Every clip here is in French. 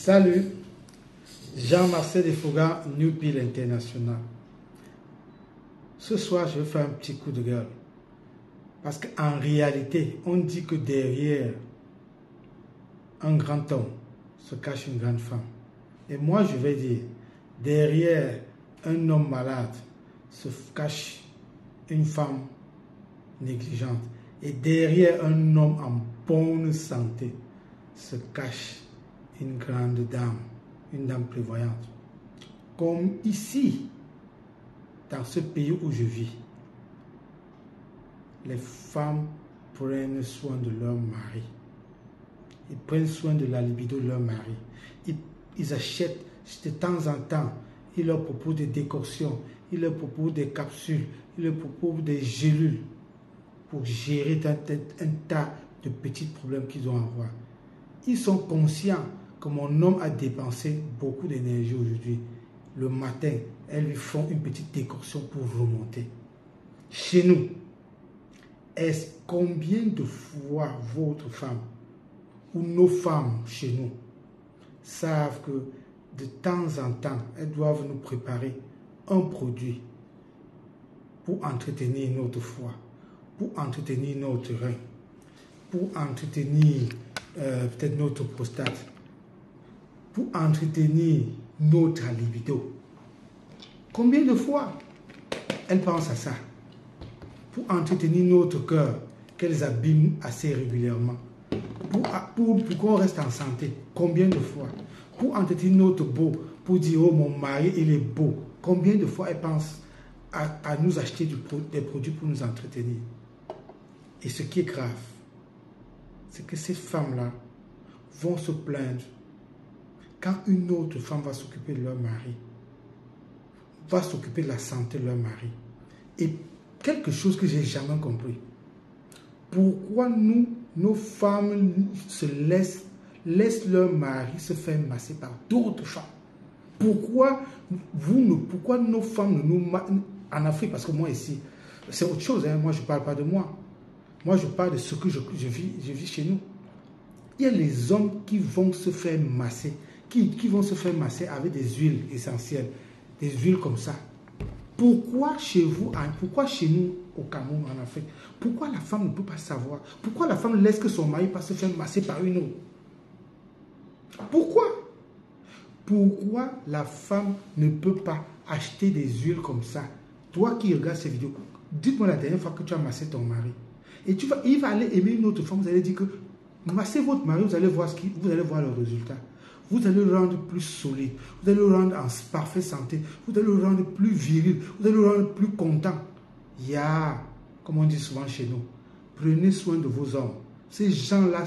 Salut, Jean-Marcel Defoga, New Pill International. Ce soir, je vais faire un petit coup de gueule. Parce qu'en réalité, on dit que derrière un grand homme se cache une grande femme. Et moi, je vais dire, derrière un homme malade se cache une femme négligente. Et derrière un homme en bonne santé se cache une grande dame, une dame prévoyante. Comme ici, dans ce pays où je vis, les femmes prennent soin de leur mari. Ils prennent soin de la libido de leur mari. Ils achètent de temps en temps, ils leur proposent des décoctions, ils leur proposent des capsules, ils leur proposent des gélules pour gérer un tas de petits problèmes qu'ils ont à avoir. Ils sont conscients que mon homme a dépensé beaucoup d'énergie aujourd'hui. Le matin, elles lui font une petite décoction pour remonter. Chez nous, est-ce combien de fois votre femme ou nos femmes chez nous savent que de temps en temps, elles doivent nous préparer un produit pour entretenir notre foie, pour entretenir notre rein, pour entretenir peut-être notre prostate, pour entretenir notre libido. Combien de fois elles pensent à ça? Pour entretenir notre cœur, qu'elles abîment assez régulièrement. Pour qu'on reste en santé, combien de fois? Pour entretenir notre beau, pour dire, oh mon mari, il est beau. Combien de fois elles pensent à nous acheter des produits pour nous entretenir? Et ce qui est grave, c'est que ces femmes-là vont se plaindre quand une autre femme va s'occuper de leur mari, va s'occuper de la santé de leur mari. Et quelque chose que j'ai jamais compris, pourquoi nos femmes se laissent leur mari se faire masser par d'autres femmes? Pourquoi nos femmes en Afrique, parce que moi ici, c'est autre chose, hein, moi je ne parle pas de moi. Moi je parle de ce que je vis chez nous. Il y a les hommes qui vont se faire masser, qui vont se faire masser avec des huiles essentielles, des huiles comme ça. Pourquoi chez vous, pourquoi chez nous au Cameroun, en Afrique, pourquoi la femme ne peut pas savoir? Pourquoi la femme laisse que son mari pas se faire masser par une autre? Pourquoi? Pourquoi la femme ne peut pas acheter des huiles comme ça? Toi qui regardes ces vidéos, dites-moi la dernière fois que tu as massé ton mari. Et il va aller aimer une autre femme, vous allez dire que massez votre mari, vous allez voir le résultat. Vous allez le rendre plus solide, vous allez le rendre en parfaite santé, vous allez le rendre plus viril, vous allez le rendre plus content. Comme on dit souvent chez nous, prenez soin de vos hommes. Ces gens-là,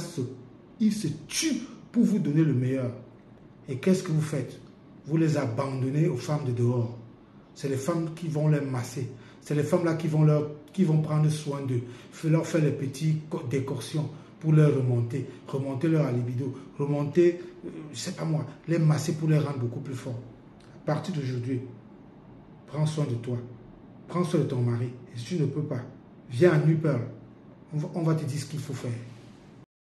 ils se tuent pour vous donner le meilleur. Et qu'est-ce que vous faites? Vous les abandonnez aux femmes de dehors. C'est les femmes qui vont les masser. C'est les femmes-là qui vont prendre soin d'eux, leur faire les petites décoctions pour leur remonter leur libido, remonter, je sais pas moi, les masser pour les rendre beaucoup plus forts. À partir d'aujourd'hui, prends soin de toi, prends soin de ton mari. Et si tu ne peux pas, viens à New Pearl, on va te dire ce qu'il faut faire.